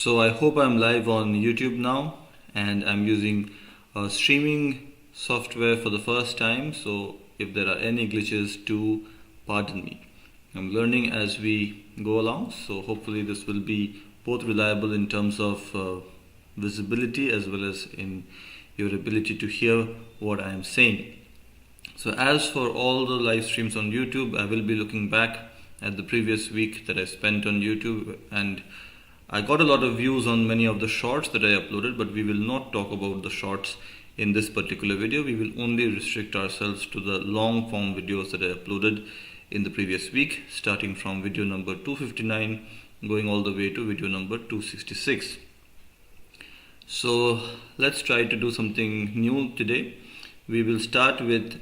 So I hope I'm live on YouTube now, and I'm using streaming software for the first time. So if there are any glitches, do pardon me. I'm learning as we go along, so hopefully this will be both reliable in terms of visibility as well as in your ability to hear what I am saying. So as for all the live streams on YouTube, I will be looking back at the previous week that I spent on YouTube, and I got a lot of views on many of the shorts that I uploaded, but we will not talk about the shorts in this particular video. We will only restrict ourselves to the long form videos that I uploaded in the previous week, starting from video number 259 going all the way to video number 266. So let's try to do something new today. We will start with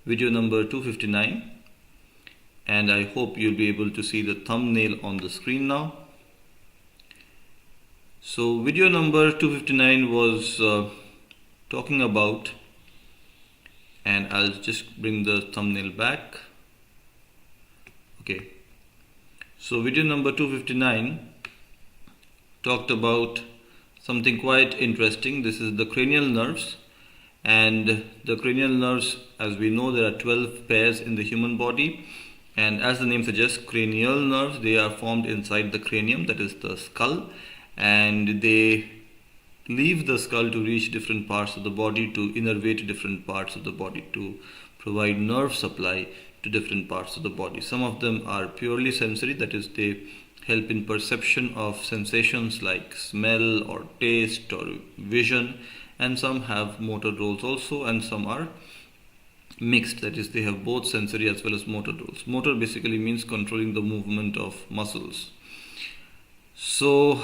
video number 259, and I hope you'll be able to see the thumbnail on the screen now. So video number 259 was talking about, and I'll just bring the thumbnail back. Okay, so video number 259 talked about something quite interesting. This is the cranial nerves, and the cranial nerves, as we know, there are 12 pairs in the human body, and as the name suggests, cranial nerves, they are formed inside the cranium, that is the skull, and they leave the skull to reach different parts of the body, to innervate different parts of the body, to provide nerve supply to different parts of the body. Some of them are purely sensory, that is, they help in perception of sensations like smell or taste or vision, and some have motor roles also, and some are mixed, that is, they have both sensory as well as motor roles. Motor basically means controlling the movement of muscles. So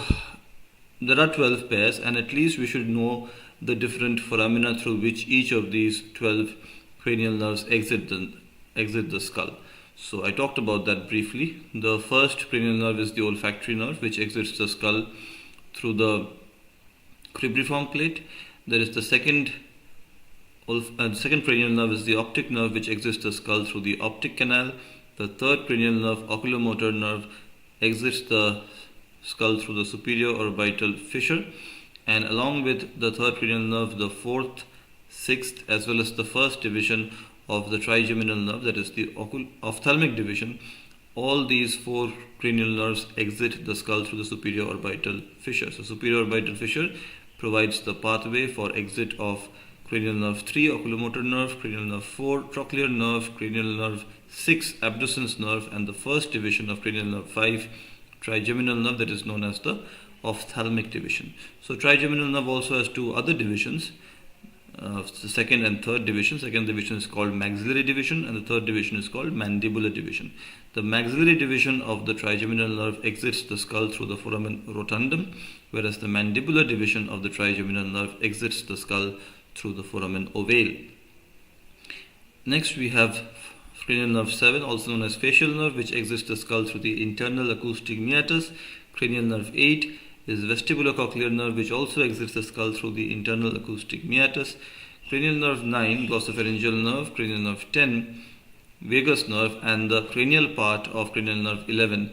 there are 12 pairs, and at least we should know the different foramina through which each of these 12 cranial nerves exit the skull. So I talked about that briefly. The first cranial nerve is the olfactory nerve, which exits the skull through the cribriform plate. There is the second cranial nerve is the optic nerve, which exits the skull through the optic canal. The third cranial nerve, oculomotor nerve, exits the skull through the superior orbital fissure, and along with the third cranial nerve, the fourth, sixth, as well as the first division of the trigeminal nerve, that is the ophthalmic division, all these four cranial nerves exit the skull through the superior orbital fissure. So superior orbital fissure provides the pathway for exit of cranial nerve 3, oculomotor nerve, cranial nerve 4, trochlear nerve, cranial nerve 6, abducens nerve, and the first division of cranial nerve 5, trigeminal nerve, that is known as the ophthalmic division. So trigeminal nerve also has two other divisions, the second and third division. Second division is called maxillary division, and the third division is called mandibular division. The maxillary division of the trigeminal nerve exits the skull through the foramen rotundum, whereas the mandibular division of the trigeminal nerve exits the skull through the foramen ovale. Next we have cranial nerve 7, also known as facial nerve, which exits the skull through the internal acoustic meatus. Cranial nerve 8 is vestibulocochlear nerve, which also exits the skull through the internal acoustic meatus. Cranial nerve 9, glossopharyngeal nerve. Cranial nerve 10, vagus nerve, and the cranial part of cranial nerve 11,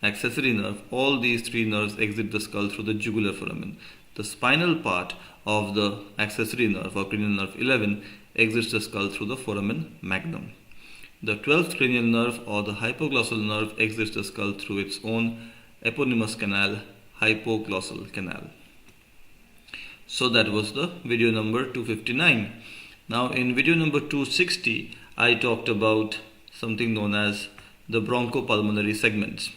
accessory nerve. All these three nerves exit the skull through the jugular foramen. The spinal part of the accessory nerve, or cranial nerve 11, exits the skull through the foramen magnum. The 12th cranial nerve, or the hypoglossal nerve, exits the skull through its own eponymous canal, hypoglossal canal. So that was the video number 259. Now in video number 260, I talked about something known as the bronchopulmonary segments.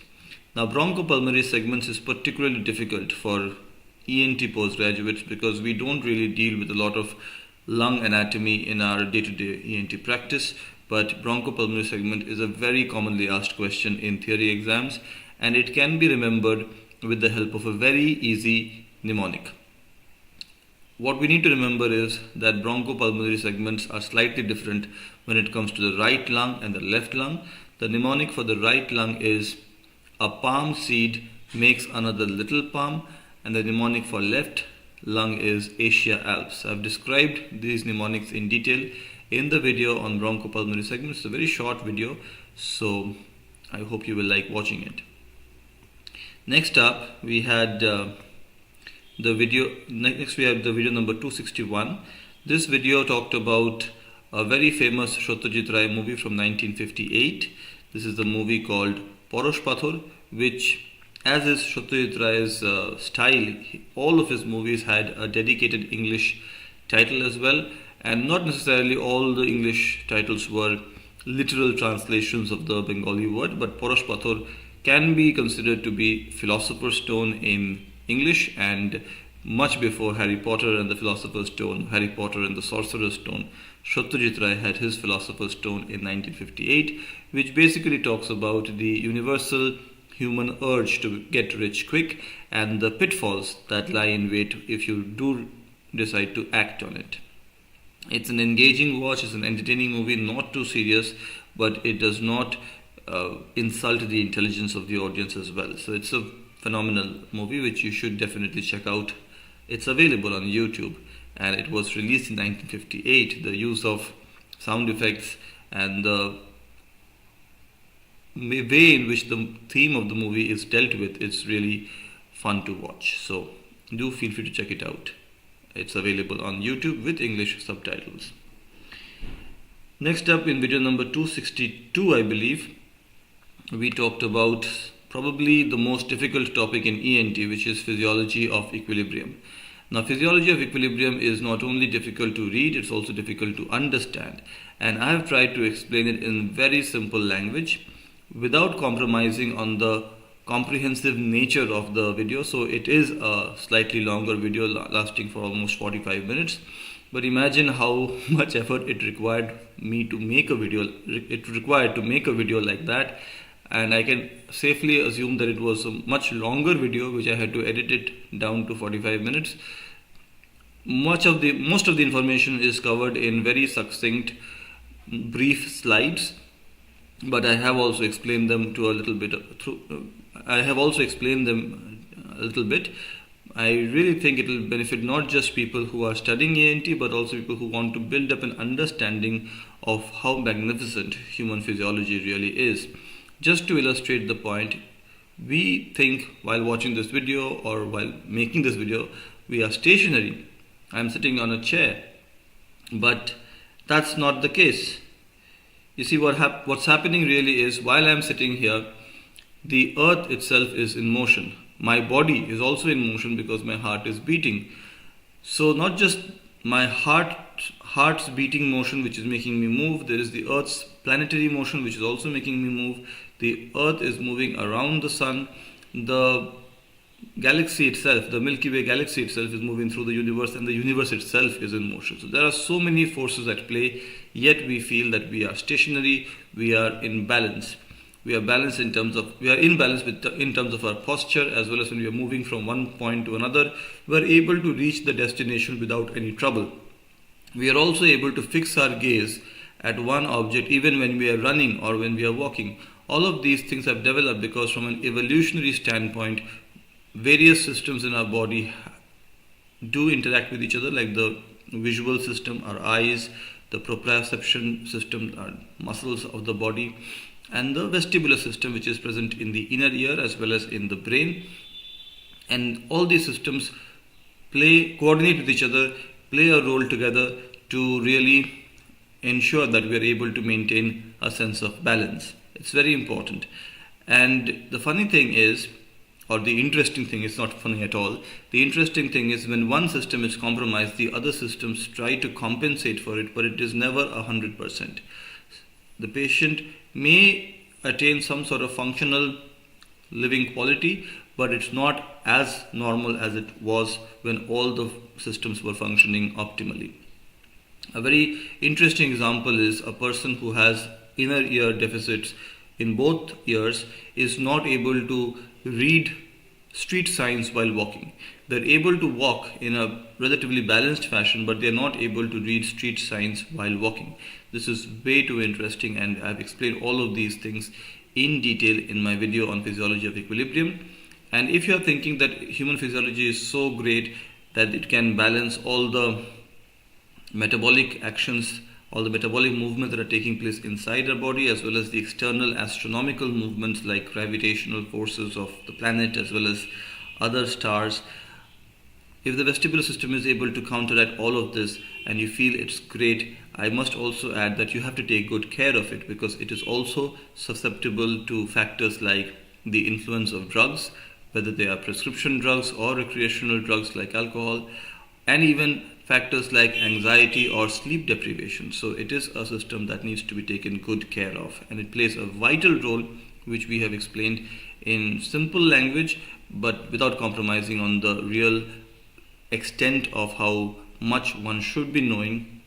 Now bronchopulmonary segments is particularly difficult for ENT postgraduates because we don't really deal with a lot of lung anatomy in our day-to-day ENT practice. But bronchopulmonary segment is a very commonly asked question in theory exams, and it can be remembered with the help of a very easy mnemonic. What we need to remember is that bronchopulmonary segments are slightly different when it comes to the right lung and the left lung. The mnemonic for the right lung is a palm seed makes another little palm, and the mnemonic for left lung is Asia Alps. I've described these mnemonics in detail in the video on bronchopulmonary segments. It's a very short video, so I hope you will like watching it. Next up, we had Next we have the video number 261. This video talked about a very famous Satyajit Ray movie from 1958. This is the movie called Porosh Pathor, which, as is Satyajit Ray's style, all of his movies had a dedicated English title as well, and not necessarily all the English titles were literal translations of the Bengali word, but Porosh Pathor can be considered to be Philosopher's Stone in English, and much before Harry Potter and the Philosopher's Stone, Harry Potter and the Sorcerer's Stone, Satyajit Ray had his Philosopher's Stone in 1958, which basically talks about the universal human urge to get rich quick and the pitfalls that lie in wait if you do decide to act on it. It's an engaging watch, it's an entertaining movie, not too serious, but it does not insult the intelligence of the audience as well. So it's a phenomenal movie which you should definitely check out. It's available on YouTube and it was released in 1958. The use of sound effects and the way in which the theme of the movie is dealt with is really fun to watch. So do feel free to check it out. It's available on YouTube with English subtitles. Next up, in video number 262, I believe, we talked about probably the most difficult topic in ENT, which is physiology of equilibrium. Now, physiology of equilibrium is not only difficult to read, it's also difficult to understand. And I have tried to explain it in very simple language without compromising on the comprehensive nature of the video. So it is a slightly longer video lasting for almost 45 minutes. But imagine how much effort it required me to make a video. It required to make a video like that. And I can safely assume that it was a much longer video which I had to edit it down to 45 minutes. Most of the information is covered in very succinct, brief slides, but I have also explained them a little bit. I really think it will benefit not just people who are studying ENT, but also people who want to build up an understanding of how magnificent human physiology really is. Just to illustrate the point, we think while watching this video or while making this video, we are stationary. I'm sitting on a chair, but that's not the case. You see, what's happening really is, while I'm sitting here, the earth itself is in motion. My body is also in motion because my heart is beating. So not just my heart's beating motion which is making me move, there is the earth's planetary motion which is also making me move. The earth is moving around the sun. The galaxy itself, the Milky Way galaxy itself, is moving through the universe, and the universe itself is in motion. So there are so many forces at play, yet we feel that we are stationary, we are in balance. We are in balance in terms of our posture, as well as when we are moving from one point to another, we are able to reach the destination without any trouble. We are also able to fix our gaze at one object even when we are running or when we are walking. All of these things have developed because, from an evolutionary standpoint, various systems in our body do interact with each other, like the visual system, our eyes, the proprioception system, our muscles of the body, and the vestibular system, which is present in the inner ear as well as in the brain. And all these systems coordinate with each other, play a role together to really ensure that we are able to maintain a sense of balance. It's very important. And the funny thing is, or the interesting thing, it's not funny at all, the interesting thing is, when one system is compromised, the other systems try to compensate for it, but it is never 100%. The patient may attain some sort of functional living quality, but it's not as normal as it was when all the systems were functioning optimally. A very interesting example is a person who has inner ear deficits in both ears is not able to read street signs while walking. They're able to walk in a relatively balanced fashion, but they're not able to read street signs while walking. This is way too interesting, and I've explained all of these things in detail in my video on physiology of equilibrium. And if you're thinking that human physiology is so great that it can balance all the metabolic actions, all the metabolic movements that are taking place inside our body, as well as the external astronomical movements like gravitational forces of the planet as well as other stars, If the vestibular system is able to counteract all of this and you feel it's great, I must also add that you have to take good care of it, because it is also susceptible to factors like the influence of drugs, whether they are prescription drugs or recreational drugs like alcohol, and even factors like anxiety or sleep deprivation. So it is a system that needs to be taken good care of, and it plays a vital role, which we have explained in simple language but without compromising on the real extent of how much one should be knowing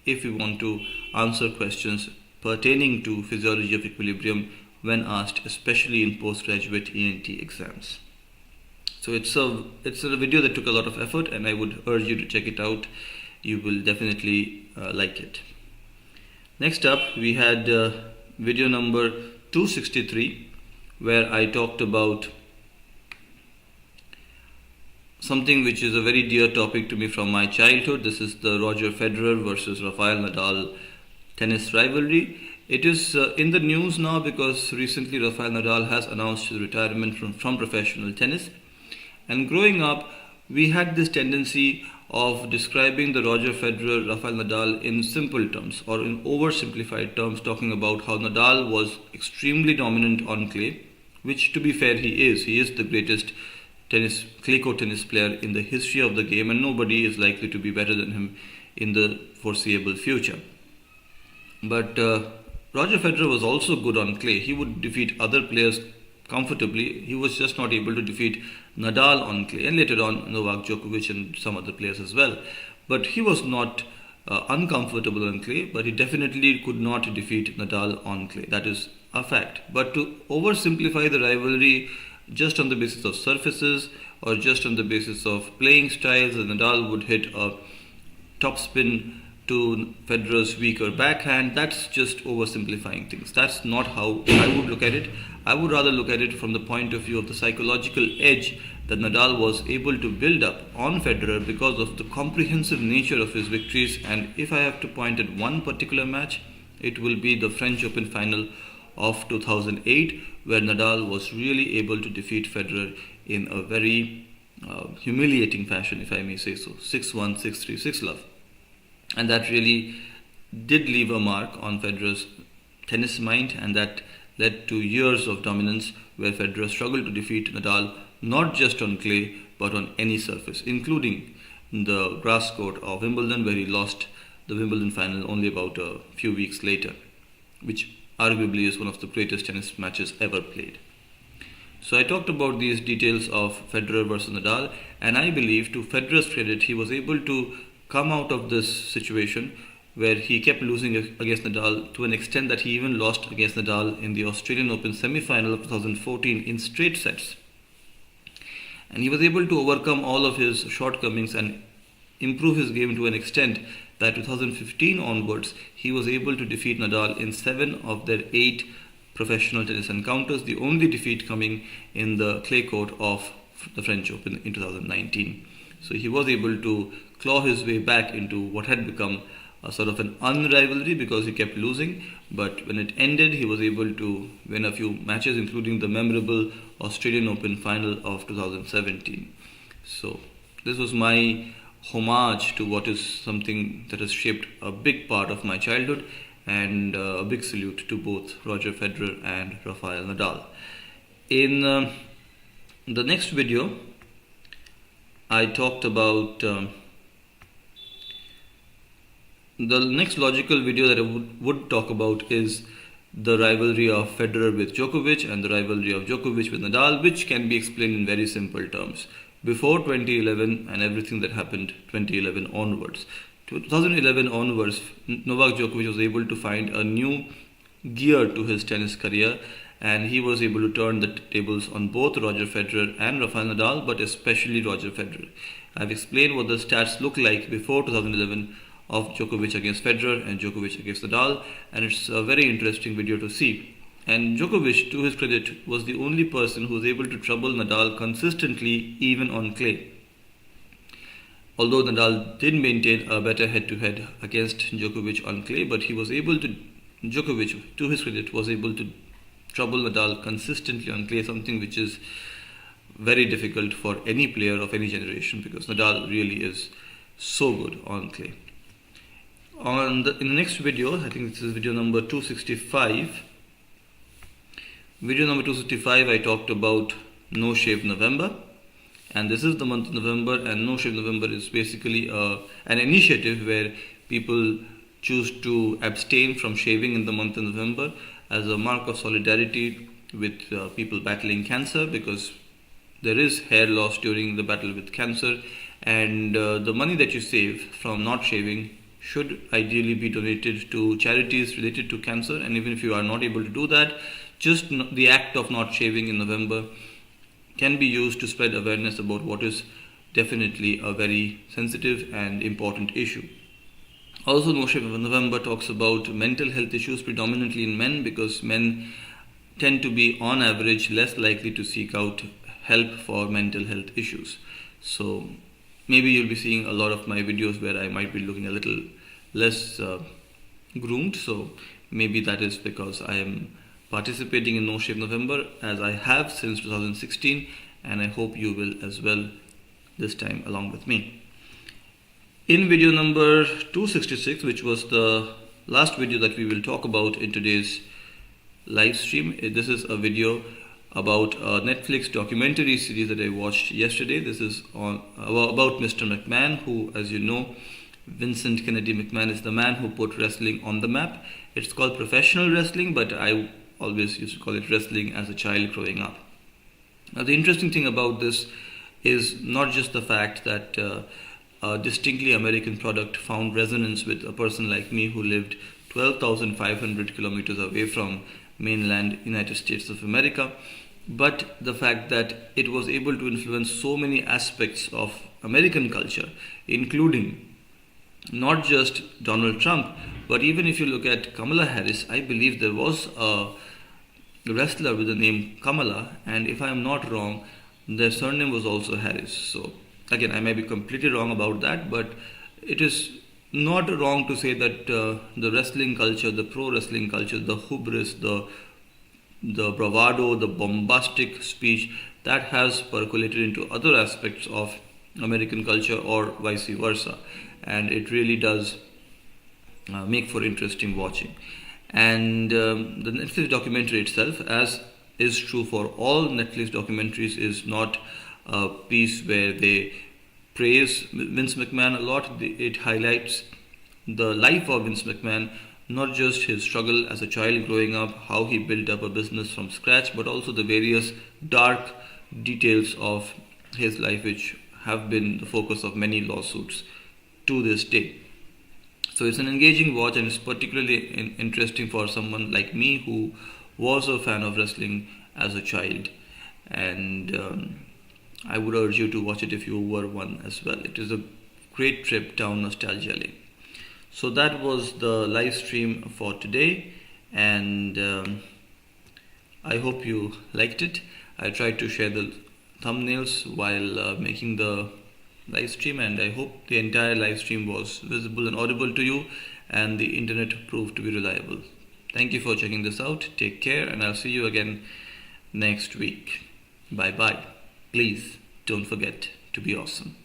if we want to answer questions pertaining to physiology of equilibrium when asked, especially in postgraduate ENT exams. So it's a video that took a lot of effort, and I would urge you to check it out. You will definitely like it. Next up, we had video number 263, where I talked about something which is a very dear topic to me from my childhood. This is the Roger Federer versus Rafael Nadal tennis rivalry. It is in the news now because recently Rafael Nadal has announced his retirement from professional tennis. And growing up, we had this tendency of describing the Roger Federer, Rafael Nadal in simple terms or in oversimplified terms, talking about how Nadal was extremely dominant on clay, which to be fair he is. He is the greatest clay court tennis player in the history of the game, and nobody is likely to be better than him in the foreseeable future. But Roger Federer was also good on clay. He would defeat other players comfortably. He was just not able to defeat Nadal on clay, and later on Novak Djokovic and some other players as well. But he was not uncomfortable on clay, but he definitely could not defeat Nadal on clay. That is a fact. But to oversimplify the rivalry just on the basis of surfaces or just on the basis of playing styles, and Nadal would hit a topspin to Federer's weaker backhand, that's just oversimplifying things. That's not how I would look at it. I would rather look at it from the point of view of the psychological edge that Nadal was able to build up on Federer because of the comprehensive nature of his victories. And if I have to point at one particular match, it will be the French Open final of 2008, where Nadal was really able to defeat Federer in a very humiliating fashion, if I may say so. 6-1, 6-3, 6-love. And that really did leave a mark on Federer's tennis mind, and that led to years of dominance where Federer struggled to defeat Nadal not just on clay but on any surface, including the grass court of Wimbledon, where he lost the Wimbledon final only about a few weeks later, which arguably is one of the greatest tennis matches ever played. So I talked about these details of Federer versus Nadal, and I believe to Federer's credit, he was able to come out of this situation where he kept losing against Nadal to an extent that he even lost against Nadal in the Australian Open semi-final of 2014 in straight sets. And he was able to overcome all of his shortcomings and improve his game to an extent that 2015 onwards, he was able to defeat Nadal in 7 of their 8 professional tennis encounters, the only defeat coming in the clay court of the French Open in 2019. So he was able to claw his way back into what had become a sort of an unrivalry because he kept losing, but when it ended, he was able to win a few matches, including the memorable Australian Open final of 2017. So this was my homage to what is something that has shaped a big part of my childhood, and a big salute to both Roger Federer and Rafael Nadal. In the next video, I talked about the next logical video that I would talk about is the rivalry of Federer with Djokovic and the rivalry of Djokovic with Nadal, which can be explained in very simple terms. Before 2011 and everything that happened 2011 onwards. 2011 onwards, Novak Djokovic was able to find a new gear to his tennis career, and he was able to turn the tables on both Roger Federer and Rafael Nadal, but especially Roger Federer. I've explained what the stats look like before 2011 of Djokovic against Federer and Djokovic against Nadal, and it's a very interesting video to see. And Djokovic, to his credit, was the only person who was able to trouble Nadal consistently, even on clay. Although Nadal did maintain a better head-to-head against Djokovic on clay, but Djokovic, to his credit, was able to trouble Nadal consistently on clay, something which is very difficult for any player of any generation, because Nadal really is so good on clay. In the next video, I think this is video number 265. Video number 265, I talked about No Shave November, and this is the month of November, and No Shave November is basically an initiative where people choose to abstain from shaving in the month of November as a mark of solidarity with people battling cancer, because there is hair loss during the battle with cancer, and the money that you save from not shaving should ideally be donated to charities related to cancer. And even if you are not able to do that, just the act of not shaving in November can be used to spread awareness about what is definitely a very sensitive and important issue. Also, No Shave November talks about mental health issues predominantly in men, because men tend to be on average less likely to seek out help for mental health issues. So maybe you'll be seeing a lot of my videos where I might be looking a little less groomed. So maybe that is because I am participating in No Shave November, as I have since 2016, and I hope you will as well this time along with me. In video number 266, which was the last video that we will talk about in today's live stream, this is a video about a Netflix documentary series that I watched yesterday. This is about Mr. McMahon, who, as you know, Vincent Kennedy McMahon is the man who put wrestling on the map. It's called professional wrestling, but I always used to call it wrestling as a child growing up. Now, the interesting thing about this is not just the fact that a distinctly American product found resonance with a person like me who lived 12,500 kilometers away from mainland United States of America, but the fact that it was able to influence so many aspects of American culture, including not just Donald Trump, but even if you look at Kamala Harris, I believe there was a wrestler with the name Kamala, and if I am not wrong, their surname was also Harris. So again, I may be completely wrong about that, but it is not wrong to say that the wrestling culture, the pro wrestling culture, the hubris, the bravado, the bombastic speech, that has percolated into other aspects of American culture, or vice versa, and it really does make for interesting watching. And the Netflix documentary itself, as is true for all Netflix documentaries, is not a piece where they praise Vince McMahon a lot. It highlights the life of Vince McMahon, not just his struggle as a child growing up, how he built up a business from scratch, but also the various dark details of his life, which have been the focus of many lawsuits to this day. So it's an engaging watch, and it's particularly interesting for someone like me who was a fan of wrestling as a child. And I would urge you to watch it if you were one as well. It is a great trip down nostalgia lane. So that was the live stream for today, and I hope you liked it. I tried to share the thumbnails while making the live stream, and I hope the entire live stream was visible and audible to you, and the internet proved to be reliable. Thank you for checking this out. Take care, and I'll see you again next week. Bye bye. Please don't forget to be awesome.